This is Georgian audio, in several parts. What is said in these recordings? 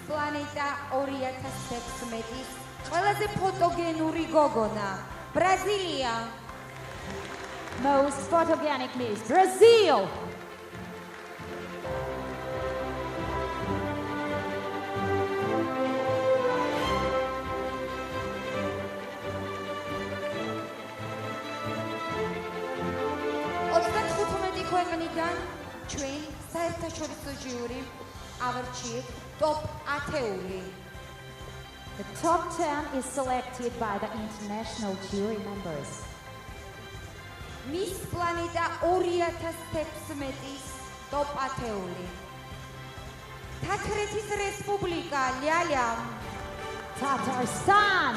პლანეტა 2016-ის ყველაზე ფოტოგენური გოგონა ბრაზილია. Most photogenic Miss Brazil. ქვეყნიდან ჩვენ საერთაშორისო ჟიური ავარჩიეთ top 10-ული. The top 10 is selected by the international jury members. Miss Planeta 2016-ის top 10-ული. თათრეთის რესპუბლიკა ლალია Tatarstan.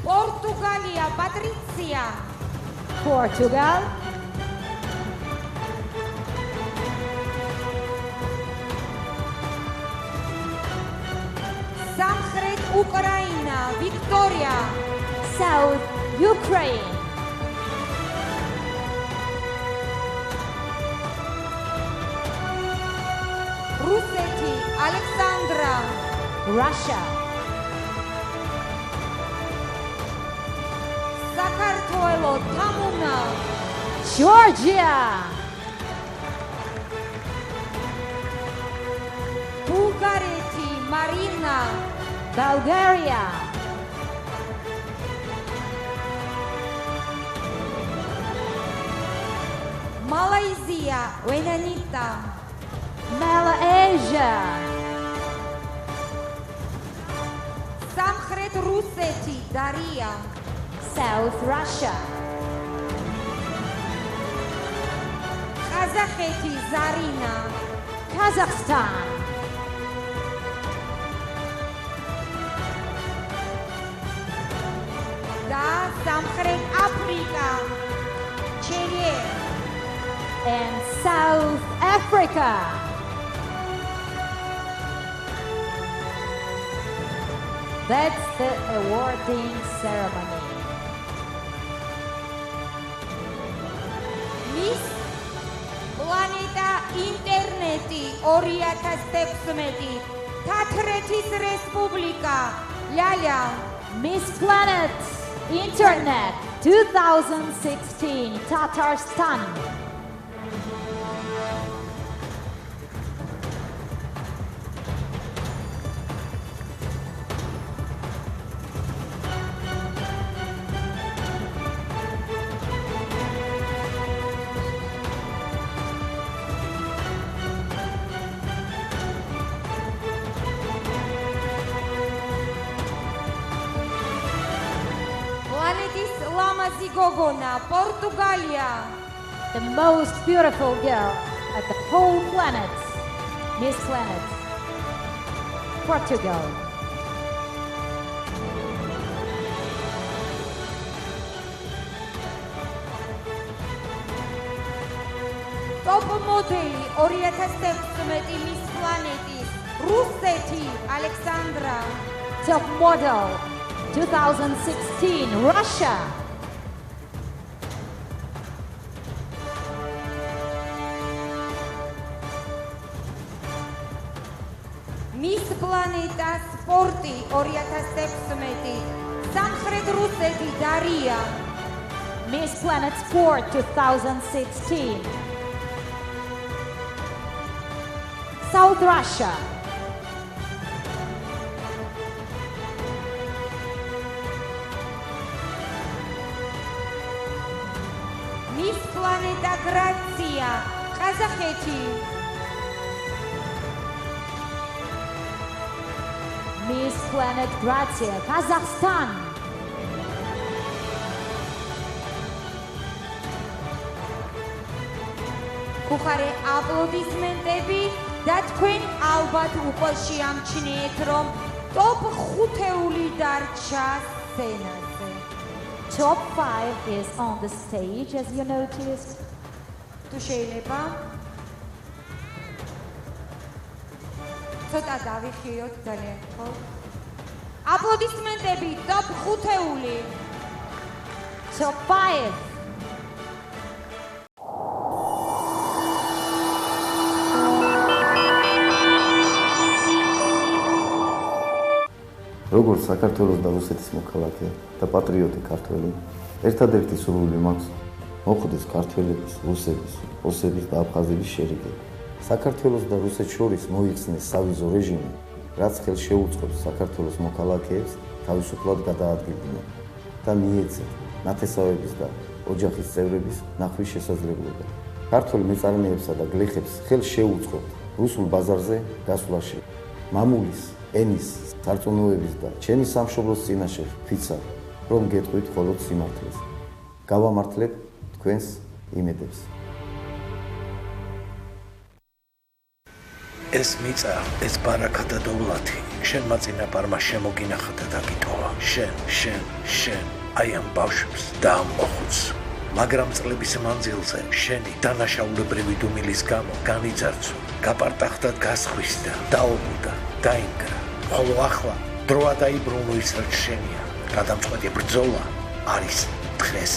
Portugalia Patricia. Portugal. სამხრეთ უკრაინა Victoria. South Ukraine. რუსეთი Alexandra. Russia. საქართველო თამუნა. Georgia. ბულგარეთი Marina. Bulgaria. Malaysia Wenanita. Malaysia. სამხრეთ რუსეთი Daria. South Russia. ყაზახეთი Zarina. Kazakhstan. და სამხრეთ აფრიკა Chile. And South Africa. That's the awarding ceremony. Miss Planeta Interneti 2016 თათრეთის რესპუბლიკა ლალია Miss Planet Internet 2016 Tatarstan. პლანეტის ლამაზი გოგონა პორტუგალია The most beautiful girl at the whole planet. Miss Planet. Portugal. Top modeli 2016 Miss Planetis რუსეთი Alexandra. Top model 2016 Russia. Miss Planeta Sporti 2016 სამხრეთ რუსეთი Daria. Miss Planet Sport 2016 South Russia. Miss Planeta Grazia ყაზახეთი. Miss Planet Grazia Kazakhstan. ხუხარე აპლოდისმენტები და თქვენ ალბათ უკვე შეამჩნიეთ რომ top 5-ული დარჩა სცენაზე. Top 5 is on the stage, as you noticed. თუ შეიძლება ცოტა დავიხიოთ ძალიან ხო? აპლოდისმენტები top 5-ული. Top 5. როგორც საქართველოს და რუსეთის მოქალაქე და პატრიოტი ქართველი, ერთადერთი სურვილი მაქვს მოხვდეს ქართველების, რუსების, ოსების და აფხაზების შერიგება. საქართველოს და რუსეთს შორის მოიხსნეს სავიზო რეჟიმი, რაც ხელს შეუწყობს საქართველოს მოქალაქეებს თავისუფლად გადაადგილდნენ და მიეცეთ ნათესავების და ოჯახის წევრების ნახვის შესაძლებლობა. ქართველ მეწარმეებსა და გლეხებს ხელს შეუწყობთ რუსულ ბაზარზე გასვლაში. მამულის, ენის, სარწმუნოების და ჩემი სამშობლოს წინაშე ვფიცარ, რომ გეტყვით მხოლოდ სიმართლეს. გავამართლებ თქვენს იმედებს. ეს მიწა, ეს ბარაქა და დოვლათი, შენმა წინაპარმა შემოგინახა და დაგიტოვა. შენ, აი ამ ბავშვებს და ამ მოხუცს. მაგრამ წლების მანძილზე შენი დანაშაულებრივი დუმილის გამო განიძარცვა, გაპარტახდად გასხვისდა, დაობლდა, დაინგრა. ხოლო ახლა დროა დაიბრუნო ის, რაც შენია. გადამწყვეტი ბრძოლა არის დღეს.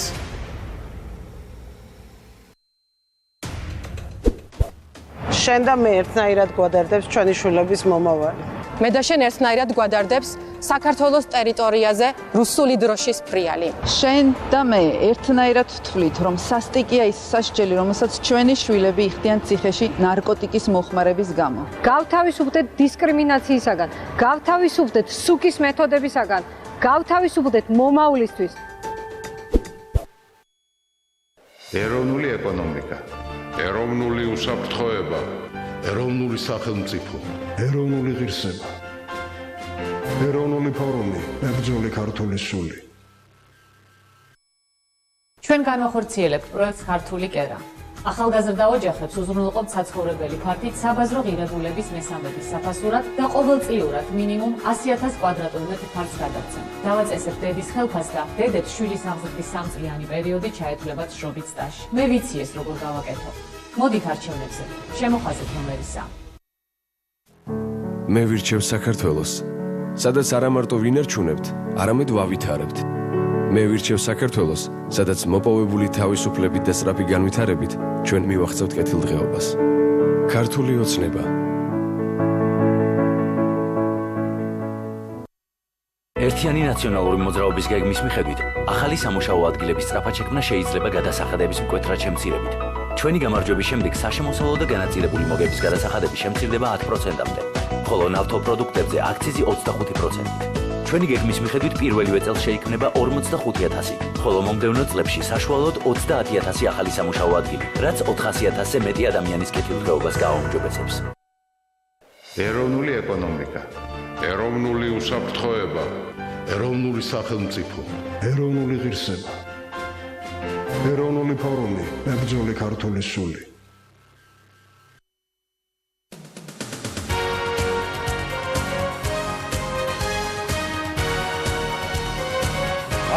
შენ და მე ერთნაირად გვადარდებს ჩვენი შვილების მომავალი. მე და შენ ერთნაირად გვადარდებს საქართველოს ტერიტორიაზე რუსული დროშის ფრიალი. შენ და მე ერთნაირად ვთვლით, რომ სასტიკია ის სასჯელი, რომელსაც ჩვენი შვილები იხდიან ციხეში ნარკოტიკის მოხმარების გამო. გავთავისუფლდეთ დისკრიმინაციისაგან, გავთავისუფლდეთ სუკის მეთოდებისაგან, გავთავისუფლდეთ მომავლისთვის. ეროვნული ეკონომიკა, ეროვნული უსაფრთხოება, ეროვნული სახელმწიფო, ეროვნული ღირსება, ეროვნული ფორუმი, მებრძოლი ქართული სული. ჩვენ განვახორციელებთ პროექტს ქართული კერა. ახალგაზრდა ოჯახებს უზრუნველყოფთ საცხოვრებელი ფართით საბაზრო ღირებულების მესამედის საფასურად და ყოველწლიურად მინიმუმ 100,000 კვადრატულ მეტр ფართს გადაგცემთ. დავაწესებთ დედის ხელფას და დედებს შვილის აღზრდის 3 წლიანი პერიოდი ჩაეთვლებათ შრომით სტაჟში. მე ვიცი ეს როგორ გავაკეთო. მოდით არჩევნებზე. შემოხაზეთ ნომერი 3. მე ვირჩევ საქართველოს, სადაც არა მარტო ვინარჩუნებთ, არამედ ვავითარებთ. მე ვირჩევ საქართველოს, სადაც მოპოვებული თავისუფლებით და სწრაფი განვითარებით ჩვენ მივახცევთ კეთილდღეობას. ქართული ოცნება. ერთიანი ნაციონალური მოძრაობის გეგმის მიხედვით, ახალი სამუშაო ადგილების სწრაფად შექმნა შეიძლება გადასახადების მკვეთრად შემცირებით. ჩვენი გამარჯვების შემდეგ საშემოსავლო და განაწილებული მოგების გადასახადები შემცირდება 10%-მდე, ხოლო ნავთობპროდუქტებზე აქციზი 25%-ით. ჩვენი გეგმის მიხედვით პირველივე წელს შეიქმნება 45,000, ხოლო მომდევნო წლებში საშუალოდ 30,000 ახალი სამუშაო ადგილი, რაც 400,000-ზე მეტი ადამიანის კეთილდღეობას გააუმჯობესებს. ეროვნული ეკონომიკა, ეროვნული უსაფრთხოება, ეროვნული სახელმწიფო, ეროვნული ღირსება, ეროვნული ფორუმი, მებრძოლი ქართული სული.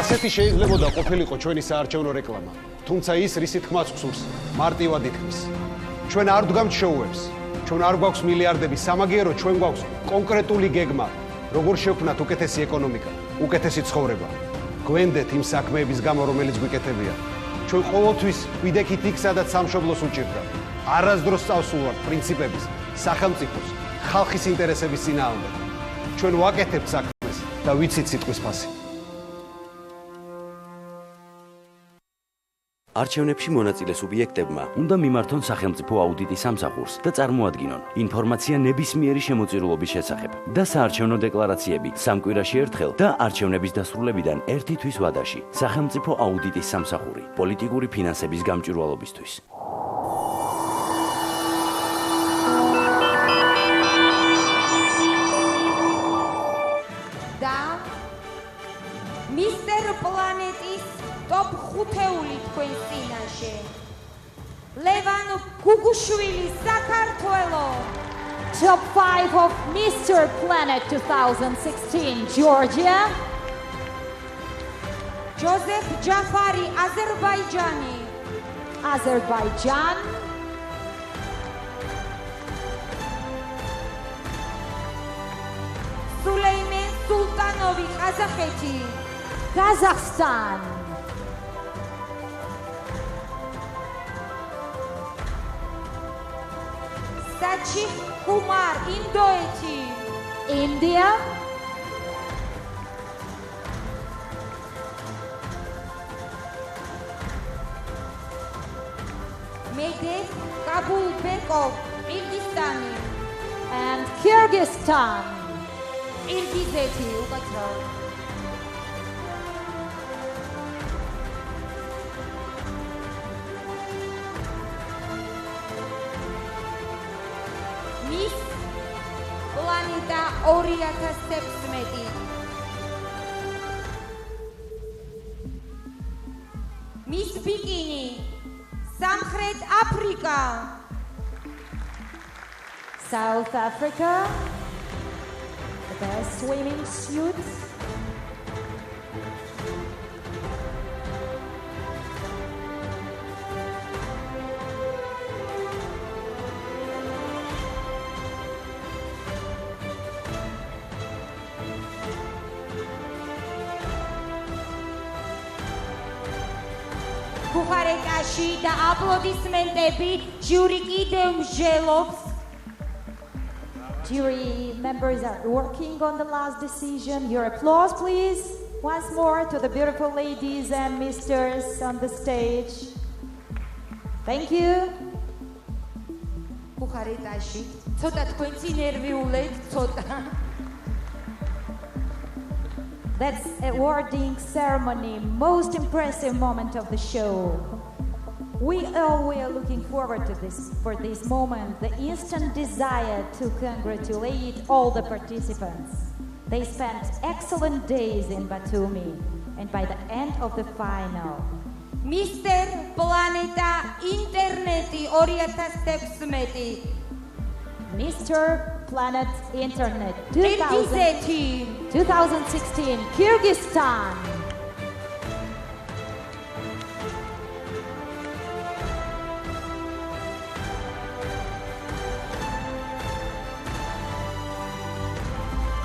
ასეთი შეიძლებოდა ყოფილიყო ჩვენი საარჩევნო რეკლამა, თუმცა ის რისი თქმაც გსურს, მარტივად ითქმის. ჩვენ არ ვდგამთ შოუებს, ჩვენ არ გვაქვს მილიარდები, სამაგიეროდ ჩვენ გვაქვს კონკრეტული გეგმა, როგორ შევქმნათ უკეთესი ეკონომიკა, უკეთესი ცხოვრება. გვენდეთ იმ საქმეების გამო, რომელიც გვიკეთებია. ჩვენ ყოველთვის ვიდექით იქ, სადაც სამშობლოს უჭირდა. არასდროს წავსულვართ პრინციპების, სახელმწიფოს, ხალხის ინტერესების წინააღმდეგ. ჩვენ ვაკეთებთ საქმეს და ვიცით სიტყვის ფასი. არჩევნებში მონაწილე სუბიექტებმა უნდა მიმართონ სახელმწიფო აუდიტის სამსახურს და წარმოადგინონ ინფორმაცია ნებისმიერი შემოწირულობის შესახებ და საარჩევნო დეკლარაციები 3 კვირაში ერთხელ და არჩევნების დასრულებიდან 1 თვის ვადაში სახელმწიფო აუდიტის სამსახური პოლიტიკური ფინანსების გამჭვირვალობისთვის. და მისტერ პლანეტის top 5-ეული თქვენ წინაშე. ლევან გუგუშვილი, საქართველო. Top 5 of Mr. Planet 2016, Georgia. ჯოზეფ ჯაფარი, აზერბაიჯანი. Azerbaijan. სულეიმენ სულტანოვი, ყაზახეთი. Kazakhstan. Sachit Kumar, Indoeti. India. Medef Kabulbekov, Kyrgyzstani. And Kyrgyzstan. Kyrgyzeti, უკაცრავ. Mis Planeta 2016. Mis Bikini, Სამხრეთ Აფრიკა. South Africa. The best swimming suits. ბუხარესტში და აპლოდისმენტები ჟური კიდევ მსჯელობს. Jury members are working on the last decision. Your applause, please. Once more to the beautiful ladies and misters on the stage. Thank you. ბუხარესტში ცოტა თქვენც ნერვიულეთ, ცოტა. That's awarding ceremony, most impressive moment of the show. We all were looking forward to for this moment, the instant desire to congratulate all the participants. They spent excellent days in Batumi, and by the end of the final, Mr. Planeta Interneti 2016. Mr. Planet Internet 2016, Kyrgyzstan.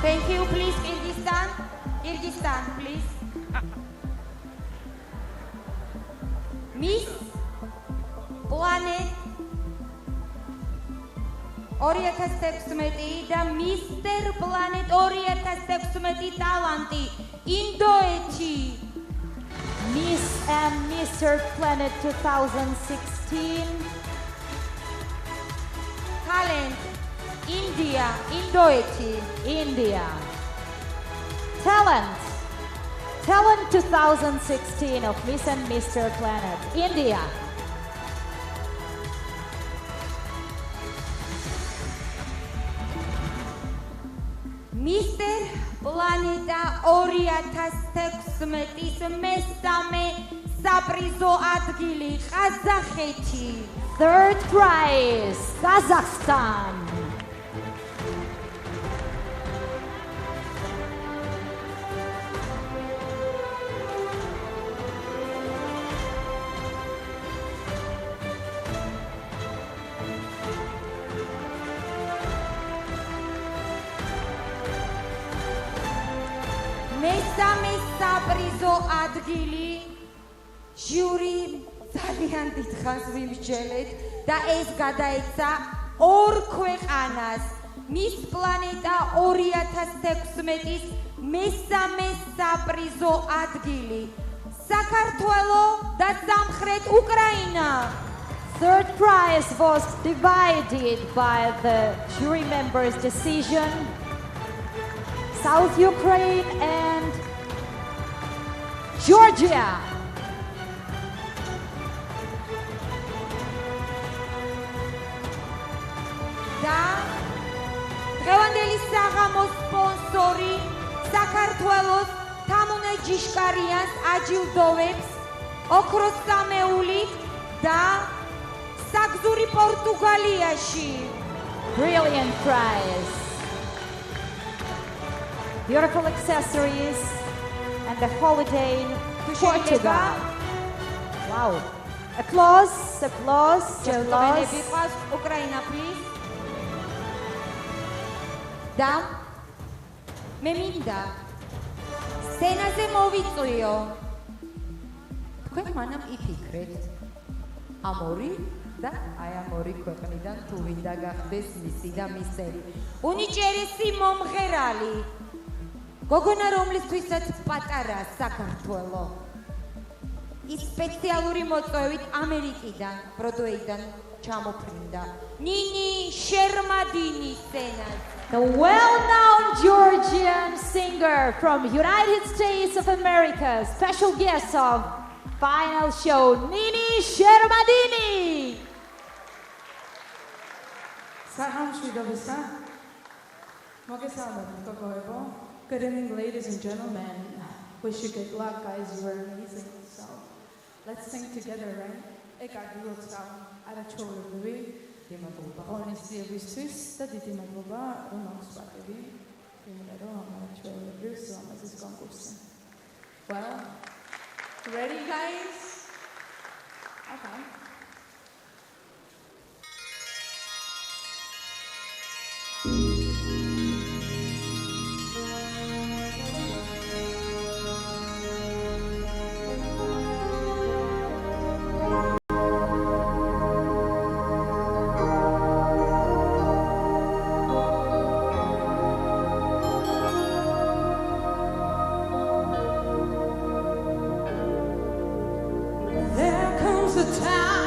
Thank you, please, Kyrgyzstan. Kyrgyzstan, please. Miss Planet 2016 და Mr. Planet 2016 ტალანტი ინდოეთი. Miss and Mr. Planet 2016. Talent India, Indoeti. India. Talent 2016 of Miss and Mr. Planet, India. Mr. Planeta 2016-ის მესამე საპრიზო ადგილი ყაზახეთი. Third prize, Kazakhstan. მესამე საპრიზო ადგილი ჟური ძალიან დიდხანს ვიმსჯელეთ და ეს გადაეცა ორ ქვეყანას. Miss Planeta 2016-ის მესამე საპრიზო ადგილი საქართველო და სამხრეთ უკრაინა. Third prize was divided by the jury members' decision. South Ukraine and Georgia. და დღევანდელი საღამოს სპონსორი საქართველოს თამუნე ჯიშკარიანს აჯილდოვებს ოქროს სამეულით და საგზური პორტუგალიაში. Brilliant prize. Beautiful accessories and the holiday in Portugal. Wow. Applause, applause, applause. Ukraina, please. და მე მინდა სცენაზე მოვიწვიო. თქვენ მანამ იფიქრეთ ამ ორი და აი ამ ორი ქვეყნიდან თუ ვინდა გახდეს მისი და მისერი. უნიჭერესი მომღერალი. გოგონა რომლისთვისაც პატარა საქართველო. ის სპეციალური მოწვევით ამერიკიდან, ბროდვეიდან ჩამოფრინდა. ნინი შერმადინი სცენაზე. The well-known Georgian singer from United States of America, special guest of final show, Nini Shermadini. Good evening, ladies and gentlemen. Wish you good luck, guys. You were amazing. So let's sing together, right? Well, ready, guys? Okay. There comes a time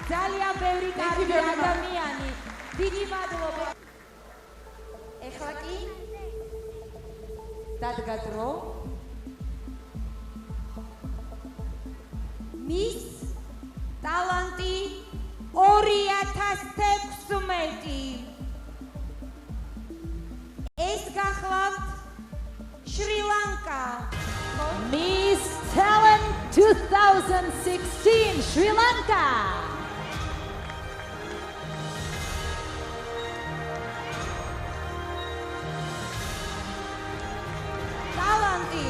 ძალიან ბევრი კარგი ადამიანი. დიდი მადლობა. ეხლა კი დადგა დრო. მის ტალანტი 2016. ეს გახლავთ შრი-ლანკა. Miss Talent 2016 Sri Lanka. Talanti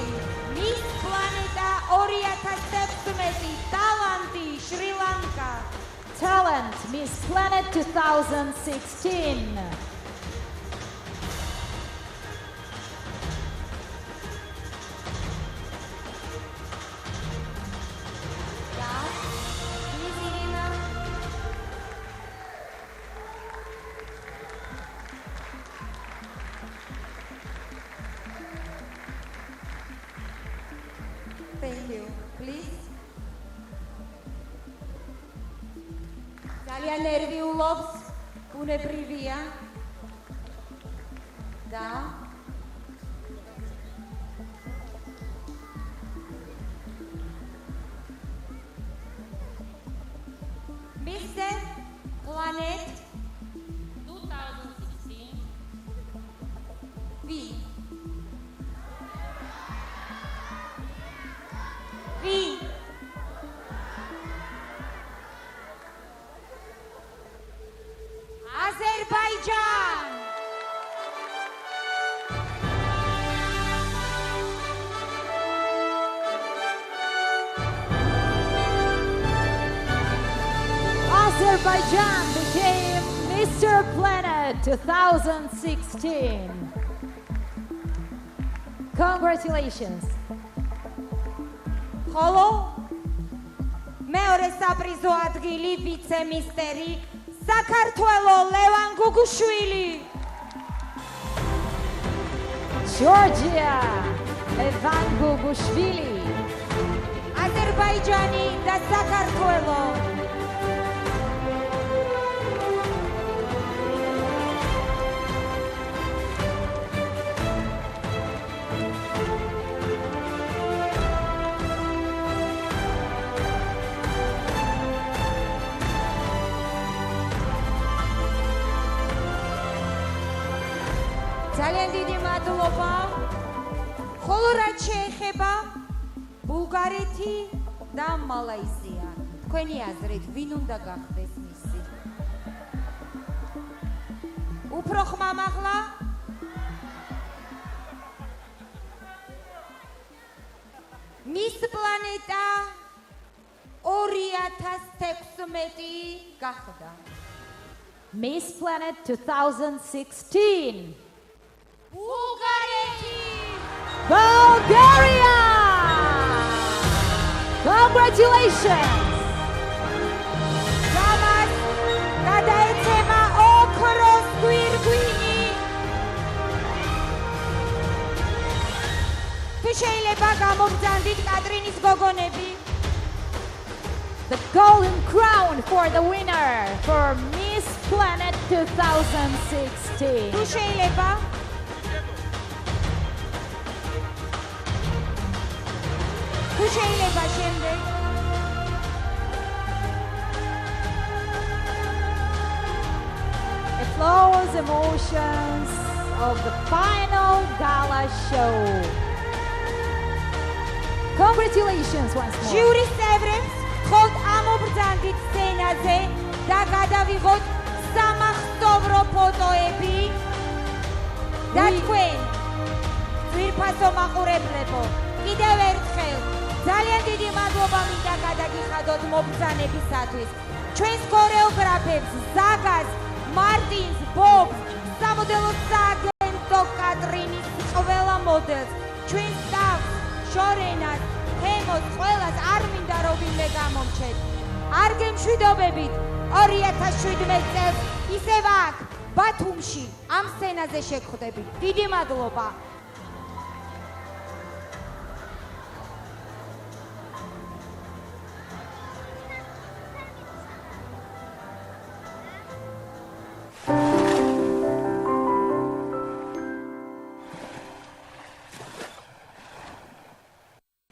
Miss Planeta 2016 Talanti Sri Lanka. Talent Miss Planet 2016. Thank you. Please. ძალიან ნერვიულობს, უნებრივია. და Mr. Planet 2016 V. Azerbaijan. Azerbaijan became Mr. Planet 2016. Congratulations. ხოლო მეორე საპრიზო ადგილი ვიცე-მისტერი საქართველო ლევან გუგუშვილი. Georgia Levan Gugushvili. აზერბაიჯანი და საქართველო. ძალიან დიდი მადლობა. ხოლო რაც შეეხება ბულგარეთი და მალაიზია, თქვენი აზრით ვინ უნდა გახდეს მისი? უფრო ხმამაღლა? Miss Planeta 2016 გახდა. Miss Planet 2016. Bulgaria! Congratulations! Damas, გადაეცემა ოქროს გვირგვინი. თუ შეიძლება გამოგზავნდით კატრინის გოგონები. The golden crown for the winner for Miss Planet 2016. თუ შეიძლება თუ შეიძლება შემდეგ It flows emotions of the final gala show. Congratulations once more. ჟიურის წევრებს ხოთ ამობრძანდით სცენაზე და გადავიღოთ სამახსოვრო ფოტოები და თქვენ ძვირფასო მაყურებლებო, კიდევ ერთხელ ძალიან დიდი მადლობა მინდა გადაგიხადოთ მობრძანებისათვის. ჩვენს ქორეოგრაფებს ზაგას, მარტინს, ბობს, სამოდელო სააგენტო კატრინის ყველა მოდელს, ჩვენს სტაფს, შორენას, თემოს, ყველას არ მინდა რომ ვინმე გამომჩეთ. არ გემშვიდობებით 2017 წელს ისევ აქ ბათუმში ამ სცენაზე შეგხვდებით. დიდი მადლობა.